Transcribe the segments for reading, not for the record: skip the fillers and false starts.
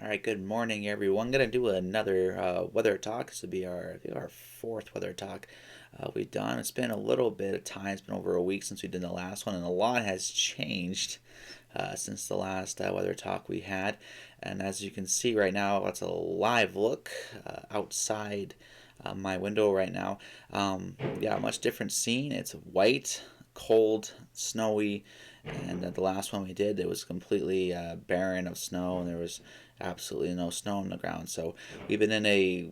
All right, good morning, everyone. Gonna do another weather talk. This will be our fourth weather talk we've done. It's been a little bit of time. It's been over a week since we did the last one, and a lot has changed since the last weather talk we had. And as you can see right now, that's a live look outside my window right now. Yeah, much different scene. It's white, cold, snowy, and the last one we did, it was completely barren of snow, and there was absolutely no snow on the ground. So we've been in a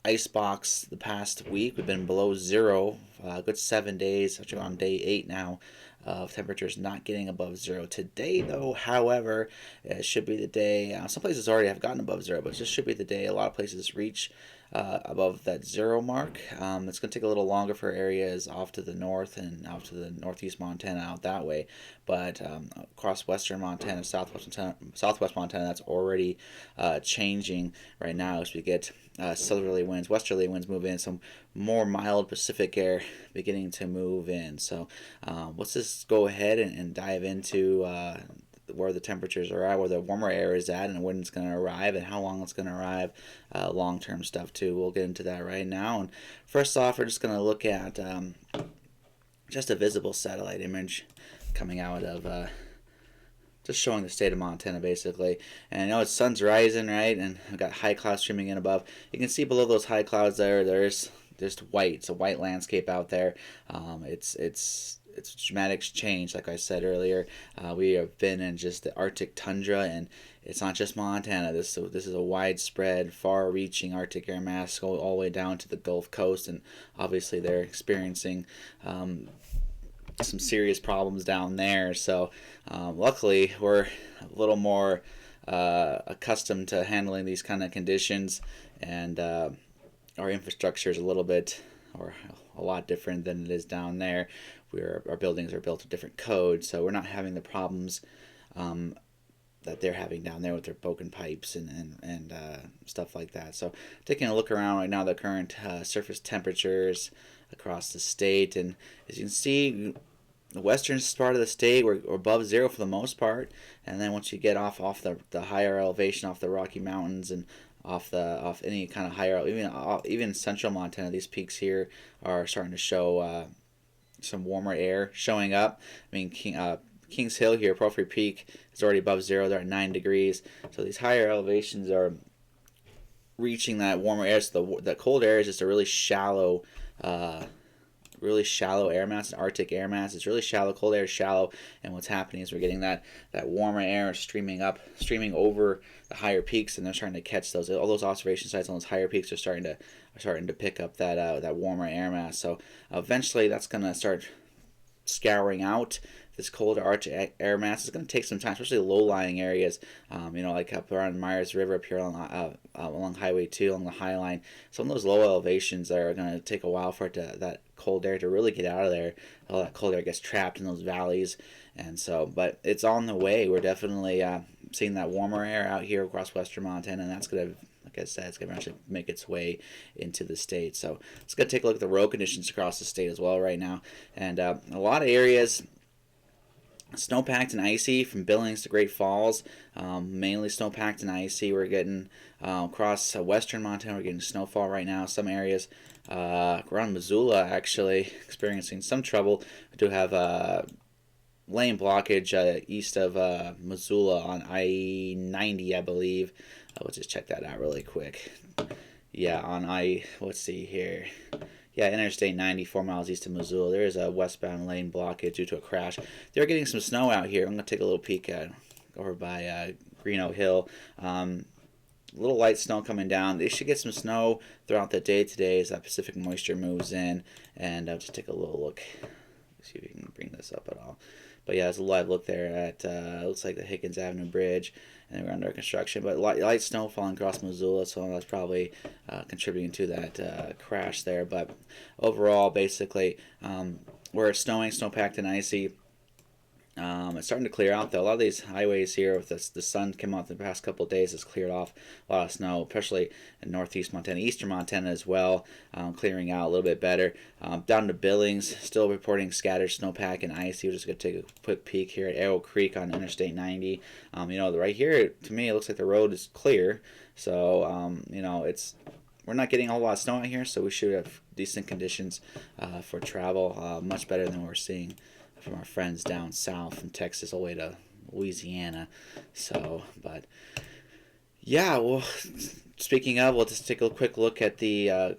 ice box the past week. We've been below zero, a good 7 days. Actually, on day 8 now of temperatures not getting above zero. Today, though, however, it should be the day. Some places already have gotten above zero, but this should be the day a lot of places reach above that zero mark. It's going to take a little longer for areas off to the north and out to the northeast Montana out that way, but across western Montana, southwest Montana, that's already changing right now as we get southerly winds, westerly winds move in, some more mild Pacific air beginning to move in. So let's just go ahead and dive into where the temperatures are at, where the warmer air is at, and when it's going to arrive, and how long it's going to arrive. Long-term stuff too. We'll get into that right now. And first off, we're just going to look at just a visible satellite image coming out of. Just showing the state of Montana, basically. And I know it's sun's rising, right? And I've got high clouds streaming in above. You can see below those high clouds there's just white. It's a white landscape out there. It's dramatic change, like I said earlier. We have been in just the Arctic tundra, and it's not just Montana. This is a widespread, far-reaching Arctic air mass going all the way down to the Gulf Coast, and obviously they're experiencing some serious problems down there. So luckily, we're a little more accustomed to handling these kind of conditions, and our infrastructure is a little bit or a lot different than it is down there. Our buildings are built to different codes, so we're not having the problems that they're having down there with their broken pipes and stuff like that. So taking a look around right now, the current surface temperatures across the state, and as you can see, the western part of the state we're above zero for the most part, and then once you get off the higher elevation, off the Rocky Mountains and off any kind of higher, even central Montana, these peaks here are starting to show some warmer air showing up. I mean, Kings Hill here, Porphyry Peak, is already above zero. They're at 9 degrees. So these higher elevations are reaching that warmer air. So the cold air is just a really shallow air mass, an Arctic air mass. It's really shallow. Cold air is shallow, and what's happening is we're getting that warmer air streaming over the higher peaks, and they're starting to catch all those observation sites on those higher peaks are starting to pick up that warmer air mass. So eventually, that's going to start scouring out this cold Arctic air mass. Is going to take some time, especially low-lying areas, like up around Myers River up here along Highway 2, along the High Line. Some of those low elevations are going to take a while for that cold air to really get out of there. All that cold air gets trapped in those valleys, and so, but it's on the way. We're definitely seeing that warmer air out here across western Montana, and that's going to, like I said, it's going to actually make its way into the state. So let's go take a look at the road conditions across the state as well right now. And a lot of areas snowpacked and icy from Billings to Great Falls, mainly snowpacked and icy. We're getting across western Montana, we're getting snowfall right now. Some areas around Missoula actually experiencing some trouble. We do have lane blockage east of Missoula on I-90, I believe. Let's just check that out really quick. Yeah, let's see here. Yeah, Interstate 90, 4 miles east of Missoula. There is a westbound lane blockage due to a crash. They're getting some snow out here. I'm going to take a little peek over by Greeno Hill. Little light snow coming down. They should get some snow throughout the day today as that Pacific moisture moves in. And I'll just take a little look. See if we can bring this up at all. But yeah, there's a live look there at looks like the Higgins Avenue Bridge, and we're under construction. But light snow falling across Missoula, so that's probably contributing to that crash there. But overall, basically, where it's snowing, snowpacked and icy, It's starting to clear out though. A lot of these highways here with the sun came out the past couple of days has cleared off a lot of snow, especially in northeast Montana, eastern Montana as well, clearing out a little bit better. Down to Billings, still reporting scattered snowpack and ice. We're just going to take a quick peek here at Arrow Creek on Interstate 90. Right here, to me, it looks like the road is clear. So, we're not getting a whole lot of snow out here, so we should have decent conditions for travel, much better than what we're seeing from our friends down south from Texas all the way to Louisiana. So, but yeah, well, speaking of, we'll just take a quick look at the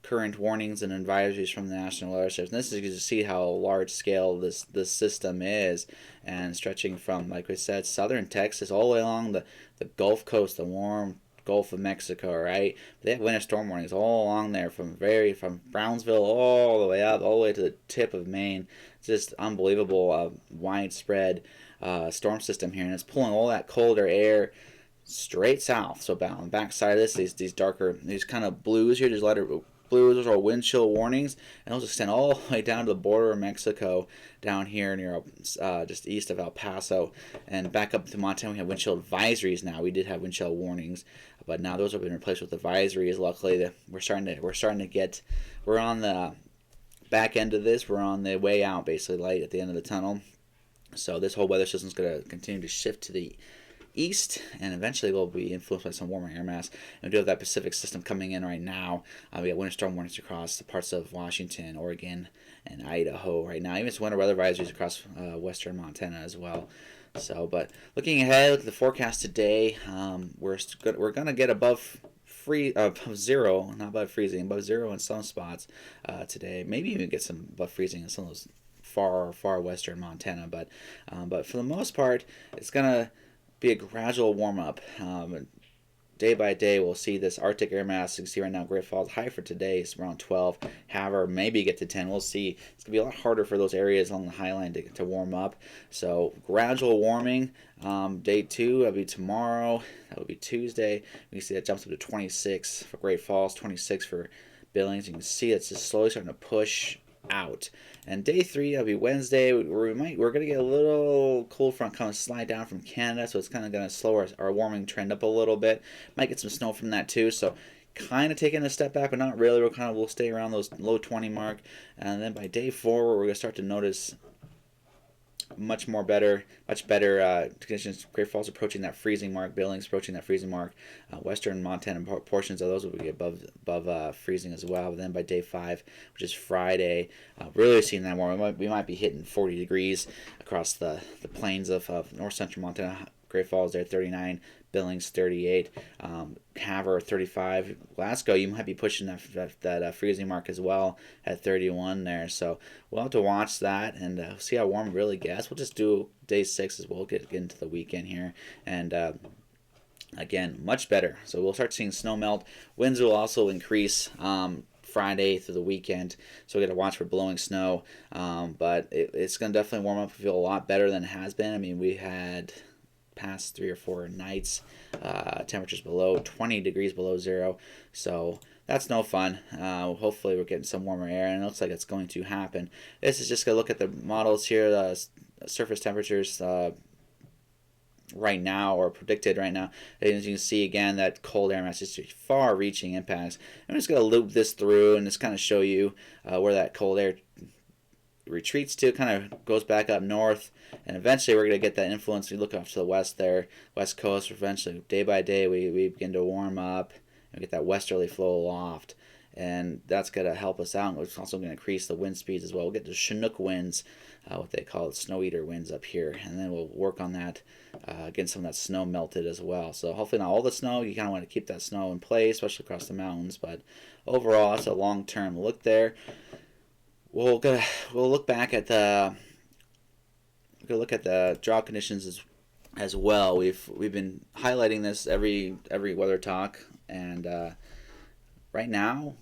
current warnings and advisories from the National Weather Service. And this is to see how large scale this system is, and stretching from, like we said, southern Texas all the way along the Gulf Coast, the warm Gulf of Mexico, right? They have winter storm warnings all along there from Brownsville all the way up, all the way to the tip of Maine. It's just unbelievable, widespread storm system here, and it's pulling all that colder air straight south. So on the back side of this, these darker, these kind of blues here, these lighter blues, those are wind chill warnings, and those extend all the way down to the border of Mexico, down here near just east of El Paso, and back up to Montana. We have wind chill advisories now. We did have wind chill warnings, but now those have been replaced with advisories. Luckily, we're starting to get, we're on the back end of this. We're on the way out, basically light at the end of the tunnel. So this whole weather system is going to continue to shift to the east, and eventually will be influenced by some warmer air mass. And we do have that Pacific system coming in right now. We got winter storm warnings across the parts of Washington, Oregon, and Idaho right now. Even some winter weather advisories across western Montana as well. So, but looking ahead, look at the forecast today. We're going to get above zero, not above freezing, above zero in some spots today. Maybe even get some above freezing in some of those far western Montana. But for the most part, it's gonna be a gradual warm up. Day by day, we'll see this Arctic air mass. You can see right now, Great Falls high for today is around 12. However, maybe get to 10. We'll see. It's gonna be a lot harder for those areas along the Highline to warm up. So gradual warming. Day 2 that'll be tomorrow. That will be Tuesday. We can see that jumps up to 26 for Great Falls, 26 for Billings. You can see it's just slowly starting to push out. And day 3 that'll be Wednesday. We're gonna get a little cold front kind of slide down from Canada, so it's kind of gonna slow our warming trend up a little bit. Might get some snow from that too. So kind of taking a step back, but not really. We'll stay around those low 20 mark, and then by day 4 we're gonna start to notice much better conditions. Great Falls approaching that freezing mark. Billings approaching that freezing mark. Western Montana portions of those will be above freezing as well. But then by day 5, which is Friday, really seeing that warm. We might be hitting 40 degrees across the plains of north central Montana. Great Falls there 39. Billings 38, Havre 35, Glasgow you might be pushing that freezing mark as well at 31 there. So we'll have to watch that and see how warm it really gets. We'll just do day 6 as well, get into the weekend here, and again much better. So we'll start seeing snow melt. Winds will also increase Friday through the weekend, so we got to watch for blowing snow. But it's going to definitely warm up and feel a lot better than it has been. I mean, we had past 3 or 4 nights temperatures below 20 degrees below zero, so that's no fun. Hopefully we're getting some warmer air, and it looks like it's going to happen. This is just going to look at the models here, the surface temperatures right now, or predicted right now. And as you can see, again, that cold air mass is far-reaching impacts. I'm just going to loop this through and just kind of show you where that cold air retreats to, kind of goes back up north, and eventually we're going to get that influence. We look off to the west there, west coast. Eventually, day by day, we begin to warm up and we get that westerly flow aloft, and that's going to help us out. It's also going to increase the wind speeds as well. We'll get the Chinook winds, what they call it, snow eater winds up here, and then we'll work on that, getting some of that snow melted as well. So hopefully not all the snow. You kind of want to keep that snow in place, especially across the mountains, but overall, it's a long-term look there. We'll look back at the drought conditions as well. We've been highlighting this every weather talk, and right now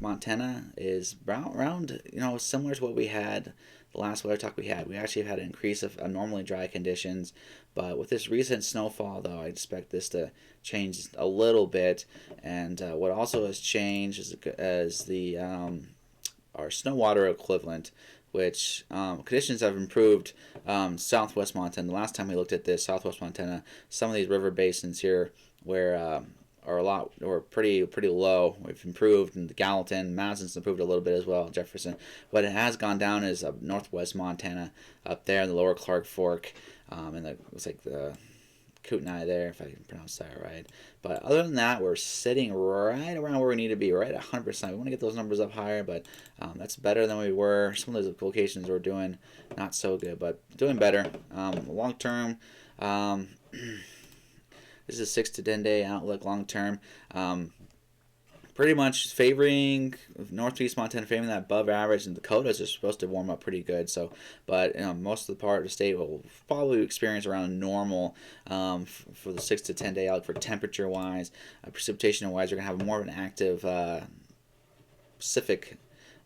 Montana is around similar to what we had the last weather talk we had. We actually had an increase of abnormally dry conditions, but with this recent snowfall, though, I expect this to change a little bit. And what also has changed is the our snow water equivalent, which conditions have improved southwest Montana. The last time we looked at this, southwest Montana, some of these river basins here where are a lot or pretty low. We've improved, and Gallatin, Madison's improved a little bit as well, Jefferson. What it has gone down is up northwest Montana, up there in the lower Clark Fork, and looks like the Kootenai there, if I can pronounce that right. But other than that, we're sitting right around where we need to be, right at 100%. We want to get those numbers up higher, but that's better than we were. Some of those locations we're doing not so good, but doing better. Long term, this is a 6 to 10 day outlook long term. Pretty much favoring northeast Montana, favoring that above average, and Dakotas are supposed to warm up pretty good. So, but most of the part of the state will probably experience around normal for the 6 to 10 day outlook for temperature wise. Precipitation wise, we're gonna have more of an active Pacific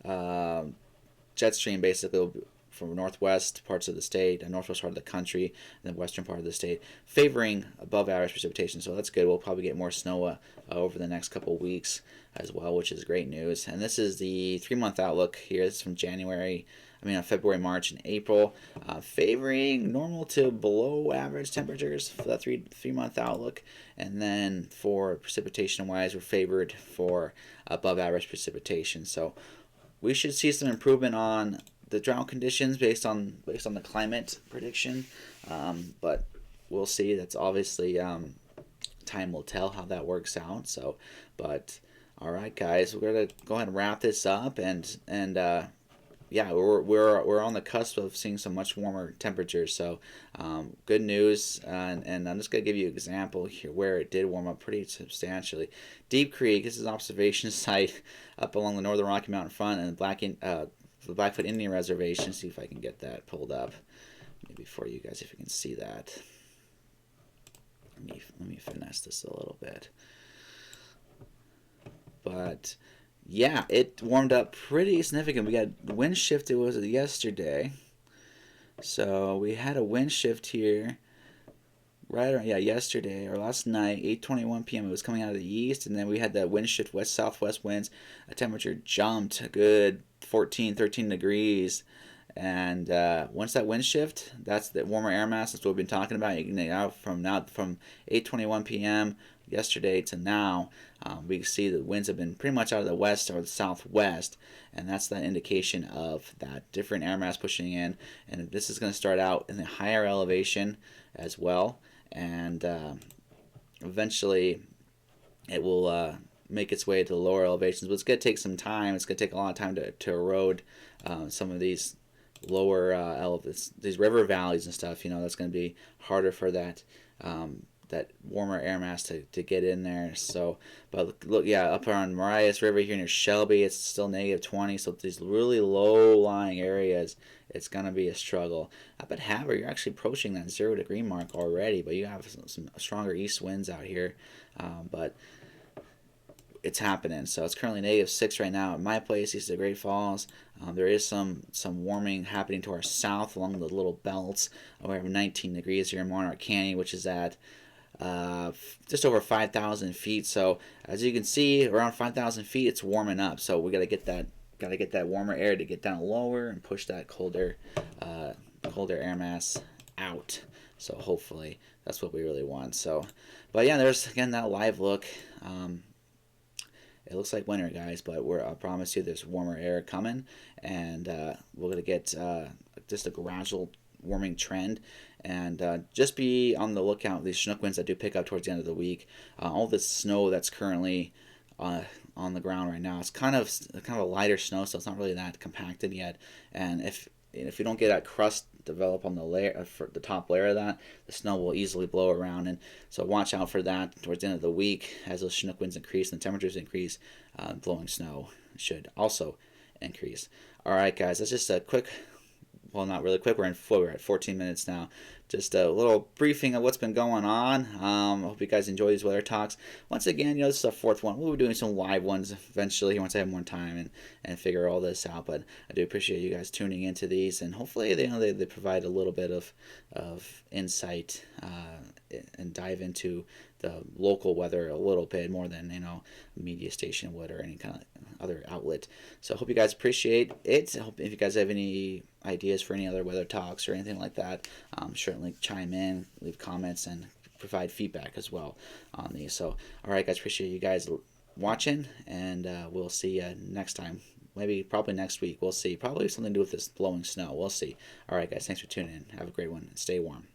jet stream basically from northwest parts of the state, the northwest part of the country, and the western part of the state, favoring above average precipitation. So that's good. We'll probably get more snow over the next couple of weeks as well, which is great news. And this is the 3-month outlook here. This is from February, March, and April, favoring normal to below average temperatures for that three-month outlook. And then for precipitation wise, we're favored for above average precipitation. So we should see some improvement on the drought conditions based on the climate prediction, but we'll see. That's obviously time will tell how that works out. So, but all right, guys, we're gonna go ahead and wrap this up, and yeah, we're on the cusp of seeing some much warmer temperatures. So, good news, and I'm just gonna give you an example here where it did warm up pretty substantially. Deep Creek, this is an observation site up along the northern Rocky Mountain front, and the Blackfoot Indian Reservation. See if I can get that pulled up, maybe for you guys, if you can see that. Let me finesse this a little bit. But yeah, it warmed up pretty significant. We got wind shift. It was yesterday, so we had a wind shift here. Yesterday or last night, 8:21 p.m. It was coming out of the east, and then we had that wind shift, west-southwest winds. The temperature jumped a good 13 degrees, and once that wind shift, that's the warmer air mass. That's what we've been talking about. You can from 8:21 p.m. yesterday to now, we can see the winds have been pretty much out of the west or the southwest, and that's that indication of that different air mass pushing in. And this is going to start out in the higher elevation as well, and eventually it will make its way to the lower elevations. But it's going to take some time. It's going to take a lot of time to erode some of these lower these river valleys and stuff. That's going to be harder for that that warmer air mass to get in there. So, but look, up around Marias River here near Shelby, it's still -20. So these really low-lying areas, it's going to be a struggle. Up at Havre, you're actually approaching that 0 degree mark already, but you have some stronger east winds out here. But it's happening. So it's currently -6 right now at my place, east of Great Falls. There is some warming happening to our south along the little belts. We have 19 degrees here in Monarch Canyon, which is at just over 5,000 feet. So as you can see, around 5,000 feet, it's warming up. So we got to get that warmer air to get down lower and push that colder air mass out. So hopefully that's what we really want. So, but yeah, there's again that live look. It looks like winter, guys, but I promise you there's warmer air coming, and we're going to get just a gradual warming trend. And just be on the lookout for these Chinook winds that do pick up towards the end of the week. All this snow that's currently on the ground right now, it's kind of a lighter snow, so it's not really that compacted yet. And if you don't get that crust develop on the layer for the top layer of that, the snow will easily blow around. And so watch out for that towards the end of the week as those Chinook winds increase and the temperatures increase. Blowing snow should also increase. All right, guys, that's just a quick. Well, not really quick. We're at 14 minutes now. Just a little briefing of what's been going on. I hope you guys enjoy these weather talks. Once again, this is our 4th one. We'll be doing some live ones eventually once I have more time and figure all this out. But I do appreciate you guys tuning into these, and hopefully they provide a little bit of insight and dive into the local weather a little bit more than media station would or any kind of other outlet. So I hope you guys appreciate it. I hope if you guys have any ideas for any other weather talks or anything like that, certainly chime in, leave comments, and provide feedback as well on these. So all right, guys, appreciate you guys watching, and we'll see you next time. Maybe probably next week. We'll see. Probably something to do with this blowing snow. We'll see. All right, guys. Thanks for tuning in. Have a great one and stay warm.